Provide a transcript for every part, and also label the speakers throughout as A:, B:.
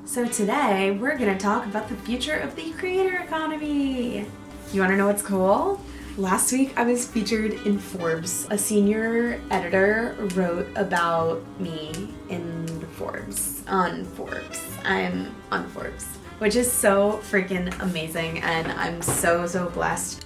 A: So today we're going to talk about the future of the creator economy. You want to know what's cool? Last week I was featured in Forbes. A senior editor wrote about me in Forbes, on Forbes. I'm on Forbes, which is so freaking amazing, and I'm so blessed.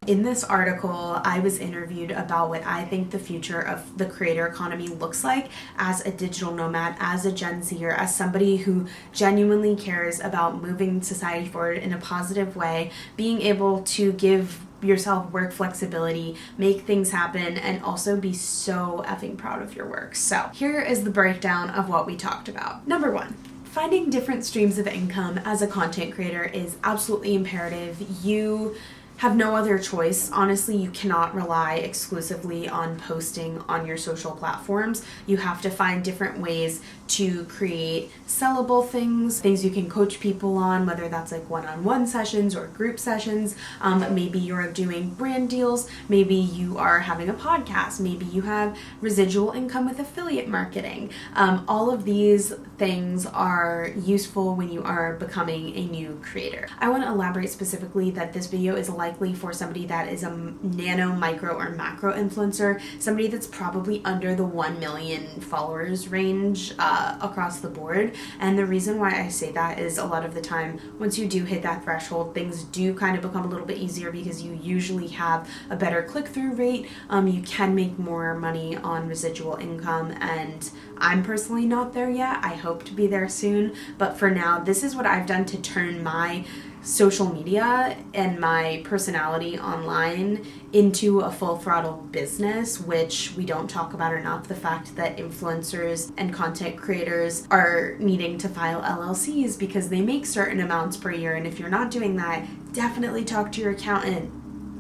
A: In this article, I was interviewed about what I think the future of the creator economy looks like as a digital nomad, as a Gen Zer, as somebody who genuinely cares about moving society forward in a positive way, being able to give yourself work flexibility, make things happen, and also be so effing proud of your work. So here is the breakdown of what we talked about. Number one, finding different streams of income as a content creator is absolutely imperative. You have no other choice. Honestly, you cannot rely exclusively on posting on your social platforms. You have to find different ways to create sellable things you can coach people on, whether that's like one-on-one sessions or group sessions. Maybe you're doing brand deals. Maybe you are having a podcast. Maybe you have residual income with affiliate marketing. All of these things are useful when you are becoming a new creator. I want to elaborate specifically that this video is likely for somebody that is a nano, micro, or macro influencer, somebody that's probably under the 1 million followers range across the board. And the reason why I say that is a lot of the time, once you do hit that threshold, things do kind of become a little bit easier because you usually have a better click-through rate. You can make more money on residual income, and I'm personally not there yet. I hope to be there soon, but for now, this is what I've done to turn my social media and my personality online into a full throttle business, which we don't talk about enough. The fact that influencers and content creators are needing to file LLCs because they make certain amounts per year. And if you're not doing that, definitely talk to your accountant.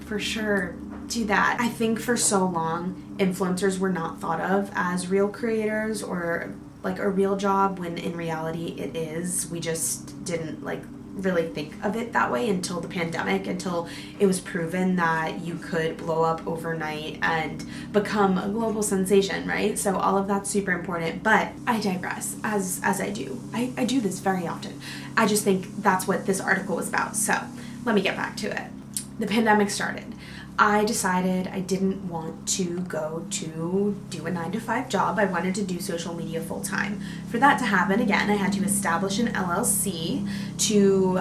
A: For sure, do that. I think for so long, influencers were not thought of as real creators or like a real job, when in reality it is. We just didn't really think of it that way until the pandemic, until it was proven that you could blow up overnight and become a global sensation, right? So all of that's super important, but I digress, as I do. I do this very often. I just think that's what this article was about. So let me get back to it. The pandemic started. I decided I didn't want to go to do a 9-to-5 job. I wanted to do social media full time. For that to happen, again, I had to establish an LLC to,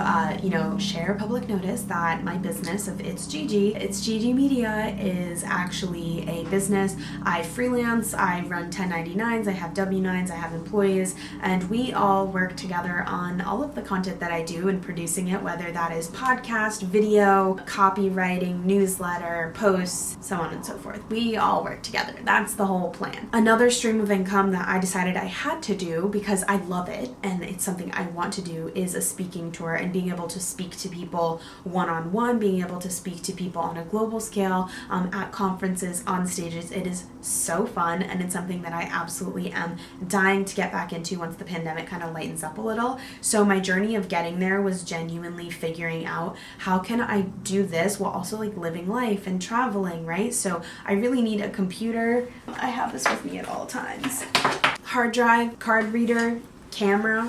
A: share public notice that my business of It's GG Media is actually a business. I freelance, I run 1099s, I have W-9s, I have employees, and we all work together on all of the content that I do and producing it, whether that is podcast, video, copywriting, newsletter, posts, so on and so forth. We all work together. That's the whole plan. Another stream of income that I decided I had to do because I love it and it's something I want to do is a speaking tour, and being able to speak to people one-on-one, being able to speak to people on a global scale, at conferences, on stages. It is so fun, and it's something that I absolutely am dying to get back into once the pandemic kind of lightens up a little. So my journey of getting there was genuinely figuring out, how can I do this while also living life and traveling, right? So I really need a computer. I have this with me at all times. Hard drive, card reader, camera,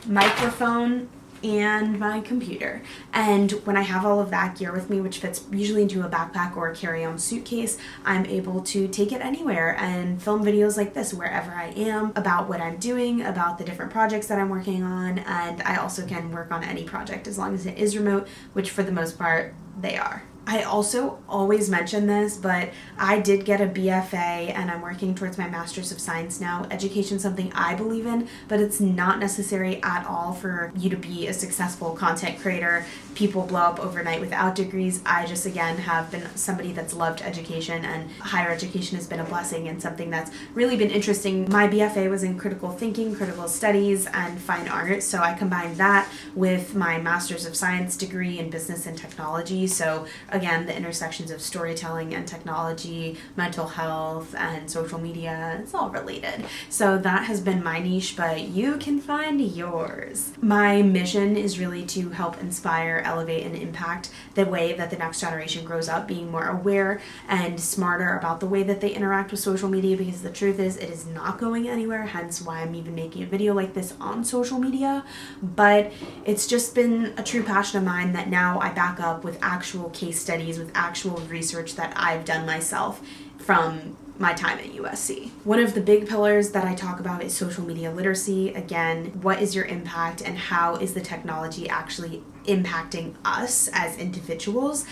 A: microphone, and my computer. And when I have all of that gear with me, which fits usually into a backpack or a carry-on suitcase, I'm able to take it anywhere and film videos like this wherever I am, about what I'm doing, about the different projects that I'm working on, and I also can work on any project as long as it is remote, which for the most part, they are. I also always mention this, but I did get a BFA and I'm working towards my Master's of Science now. Education is something I believe in, but it's not necessary at all for you to be a successful content creator. People blow up overnight without degrees. I just, again, have been somebody that's loved education, and higher education has been a blessing and something that's really been interesting. My BFA was in critical thinking, critical studies, and fine art, so I combined that with my Master's of Science degree in business and technology. So again, the intersections of storytelling and technology, mental health, and social media. It's all related. So that has been my niche, but you can find yours. My mission is really to help inspire, elevate, and impact the way that the next generation grows up, being more aware and smarter about the way that they interact with social media, because the truth is it is not going anywhere, hence why I'm even making a video like this on social media. But it's just been a true passion of mine that now I back up with actual case studies, with actual research that I've done myself from my time at USC. One of the big pillars that I talk about is social media literacy. Again, what is your impact and how is the technology actually impacting us as individuals?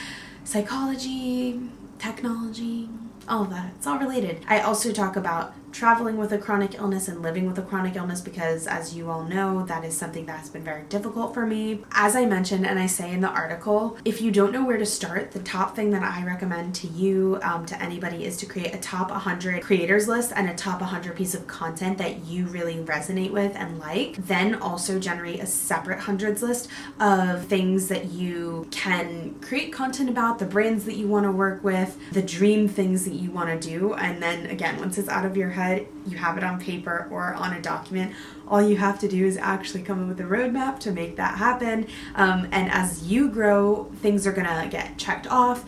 A: Psychology, technology, all of that. It's all related. I also talk about traveling with a chronic illness and living with a chronic illness, because as you all know, that is something that's been very difficult for me. As I mentioned, and I say in the article, if you don't know where to start, the top thing that I recommend to you, to anybody, is to create a top 100 creators list and a top 100 piece of content that you really resonate with and like. Then also generate a separate hundreds list of things that you can create content about, the brands that you want to work with, the dream things that you want to do. And then again, once it's out of your head, you have it on paper or on a document. All you have to do is actually come up with a roadmap to make that happen. And as you grow, things are gonna get checked off.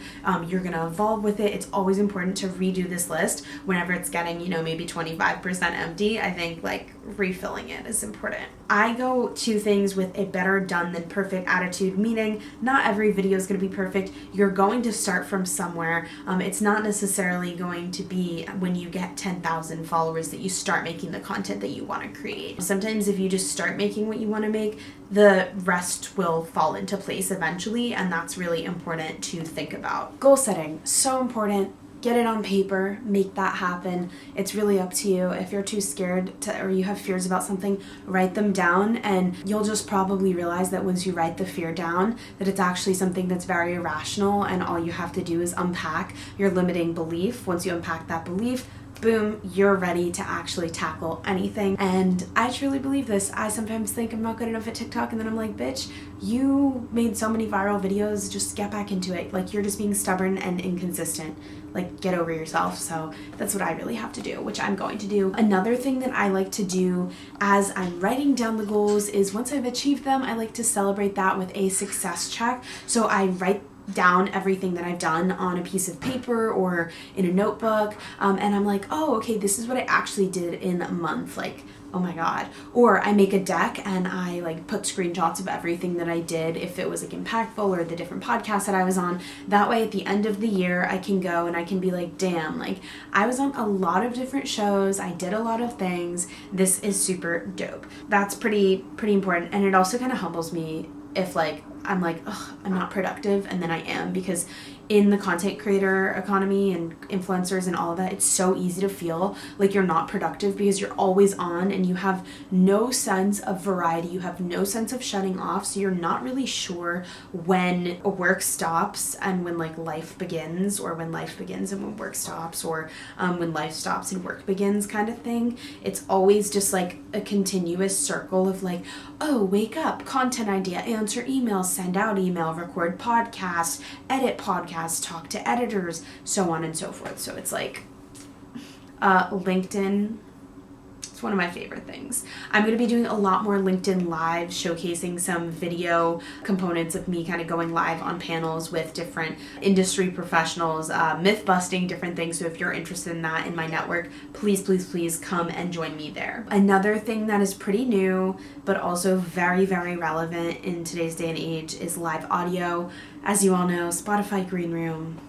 A: You're gonna evolve with it. It's always important to redo this list whenever it's getting, maybe 25% empty. I think refilling it is important. I go to things with a better done than perfect attitude, meaning not every video is going to be perfect. You're going to start from somewhere. It's not necessarily going to be when you get 10,000 followers that you start making the content that you want to create. Sometimes if you just start making what you want to make, the rest will fall into place eventually, and that's really important to think about. Goal setting, so important. Get it on paper, make that happen. It's really up to you. If you're too scared or you have fears about something, write them down, and you'll just probably realize that once you write the fear down, that it's actually something that's very irrational, and all you have to do is unpack your limiting belief. Once you unpack that belief, boom, you're ready to actually tackle anything. And I truly believe this. I sometimes think I'm not good enough at TikTok, and then I'm like, bitch, you made so many viral videos, just get back into it. You're just being stubborn and inconsistent. Get over yourself. So that's what I really have to do, which I'm going to do. Another thing that I like to do as I'm writing down the goals is once I've achieved them, I like to celebrate that with a success check. So I write down everything that I've done on a piece of paper or in a notebook, and I'm like, oh, okay, this is what I actually did in a month. Oh my God. Or I make a deck and I put screenshots of everything that I did, if it was impactful, or the different podcasts that I was on. That way at the end of the year, I can go and I can be damn, I was on a lot of different shows. I did a lot of things. This is super dope. That's pretty important. And it also kind of humbles me if I'm ugh, I'm not productive, and then I am, because in the content creator economy and influencers and all of that, it's so easy to feel like you're not productive because you're always on and you have no sense of variety. You have no sense of shutting off. So you're not really sure when work stops and when life begins, or when life begins and when work stops, or when life stops and work begins, kind of thing. It's always just a continuous circle of oh, wake up, content idea, answer emails, send out email, record podcast, edit podcast, talk to editors, so on and so forth. So it's LinkedIn. It's one of my favorite things. I'm going to be doing a lot more LinkedIn Live, showcasing some video components of me kind of going live on panels with different industry professionals, myth busting, different things. So if you're interested in that in my network, please, please, please come and join me there. Another thing that is pretty new, but also very, very relevant in today's day and age, is live audio. As you all know, Spotify Green Room,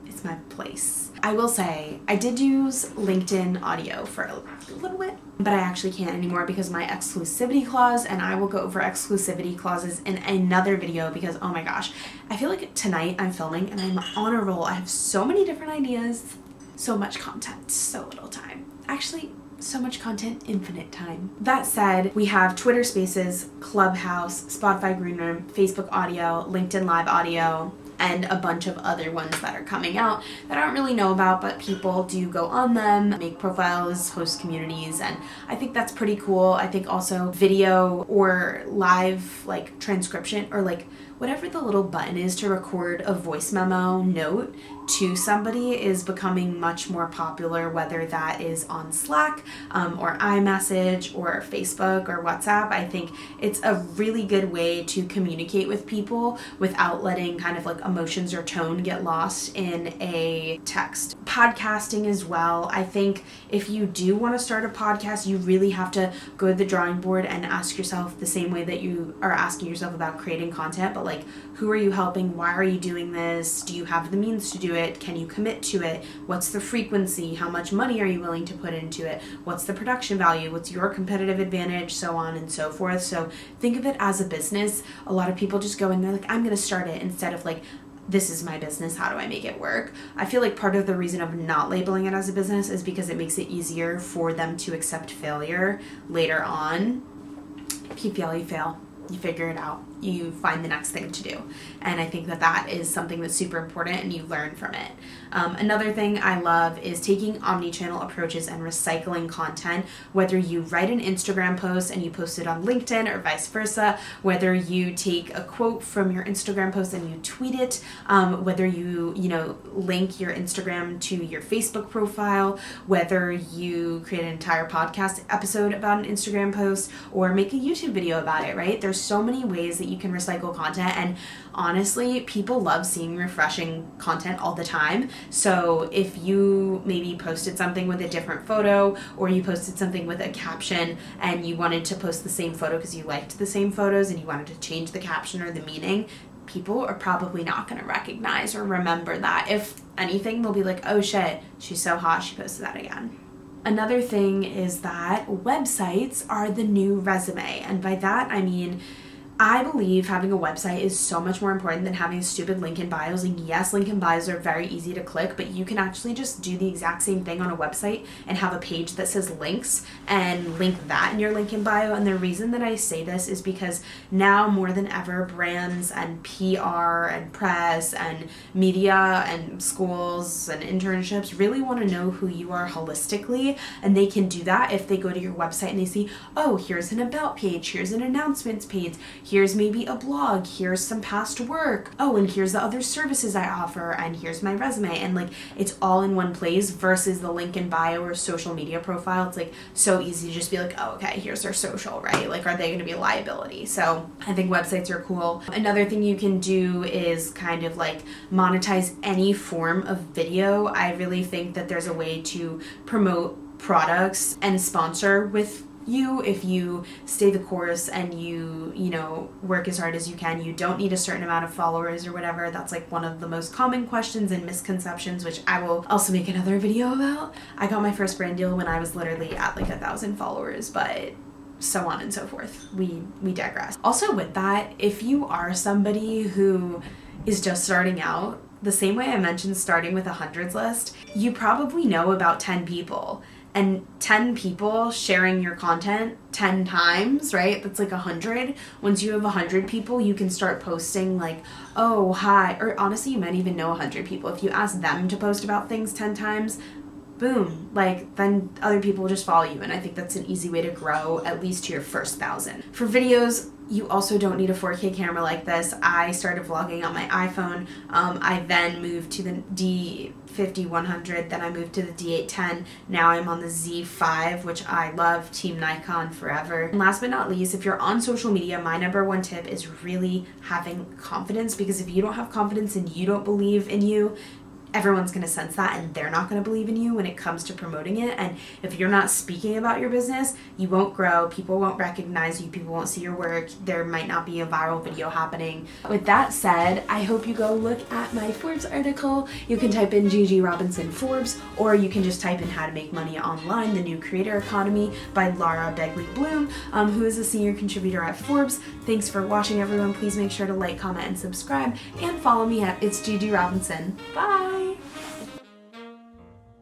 A: it's my place. I will say, I did use LinkedIn audio for a little bit, but I actually can't anymore because of my exclusivity clause, and I will go over exclusivity clauses in another video because, oh my gosh, I feel like tonight I'm filming and I'm on a roll. I have so many different ideas, so much content, so little time. Actually, so much content, infinite time. That said, we have Twitter Spaces, Clubhouse, Spotify Green Room, Facebook Audio, LinkedIn Live Audio, and a bunch of other ones that are coming out that I don't really know about, but people do go on them, make profiles, host communities, and I think that's pretty cool. I think also video or live like transcription or like whatever the little button is to record a voice memo note to somebody is becoming much more popular, whether that is on Slack or iMessage or Facebook or WhatsApp. I think it's a really good way to communicate with people without letting kind of like emotions or tone get lost in a text. Podcasting as well. I think if you do want to start a podcast, you really have to go to the drawing board and ask yourself the same way that you are asking yourself about creating content, but like, who are you helping? Why are you doing this? Do you have the means to do it? Can you commit to it? What's the frequency? How much money are you willing to put into it? What's the production value? What's your competitive advantage? So on and so forth. So think of it as a business. A lot of people just go and they're like, I'm going to start it, instead of like, this is my business, how do I make it work? I feel like part of the reason of not labeling it as a business is because it makes it easier for them to accept failure later on. If you fail, you fail. You figure it out. You find the next thing to do. And I think that that is something that's super important and you learn from it. Another thing I love is taking omni-channel approaches and recycling content, whether you write an Instagram post and you post it on LinkedIn or vice versa, whether you take a quote from your Instagram post and you tweet it, whether you link your Instagram to your Facebook profile, whether you create an entire podcast episode about an Instagram post or make a YouTube video about it, right? There's so many ways that you can recycle content, and honestly, people love seeing refreshing content all the time. So if you maybe posted something with a different photo, or you posted something with a caption and you wanted to post the same photo because you liked the same photos and you wanted to change the caption or the meaning, people are probably not going to recognize or remember that. If anything, they'll be like, oh shit, she's so hot, she posted that again. Another thing is that websites are the new resume. And by that, I mean, I believe having a website is so much more important than having stupid link in bios. And yes, link in bios are very easy to click, but you can actually just do the exact same thing on a website and have a page that says links and link that in your link in bio. And the reason that I say this is because now more than ever, brands and PR and press and media and schools and internships really want to know who you are holistically. And they can do that if they go to your website and they see, oh, here's an about page, here's an announcements page, here's maybe a blog, here's some past work, oh, and here's the other services I offer, and here's my resume, and like it's all in one place versus the link in bio or social media profile. It's like so easy to just be like, oh, okay, here's their social, right? Like, are they going to be a liability? So I think websites are cool. Another thing you can do is kind of like monetize any form of video. I really think that there's a way to promote products and sponsor with you if you stay the course and you work as hard as you can. You don't need a certain amount of followers or whatever. That's like one of the most common questions and misconceptions, which I will also make another video about. I got my first brand deal when I was literally at like 1,000 followers, but so on and so forth. We digress. Also with that, if you are somebody who is just starting out, the same way I mentioned starting with a hundreds list, you probably know about 10 people. And 10 people sharing your content 10 times, right? That's like 100. Once you have 100 people, you can start posting like, oh, hi. Or honestly, you might even know 100 people. If you ask them to post about things 10 times, boom, like then other people will just follow you. And I think that's an easy way to grow at least to your first 1,000. For videos, you also don't need a 4K camera like this. I started vlogging on my iPhone. I then moved to the D50-100, then I moved to the D810. Now I'm on the Z5, which I love. Team Nikon forever. And last but not least, if you're on social media, my number one tip is really having confidence, because if you don't have confidence and you don't believe in you, everyone's going to sense that and they're not going to believe in you when it comes to promoting it. And if you're not speaking about your business, you won't grow, people won't recognize you, people won't see your work, there might not be a viral video happening. With that said, I hope you go look at my Forbes article. You can type in Gigi Robinson Forbes, or you can just type in How to Make Money Online, The New Creator Economy by Lara Begley Bloom, who is a senior contributor at Forbes. Thanks for watching, everyone. Please make sure to like, comment, and subscribe, and follow me at It's Gigi Robinson. Bye!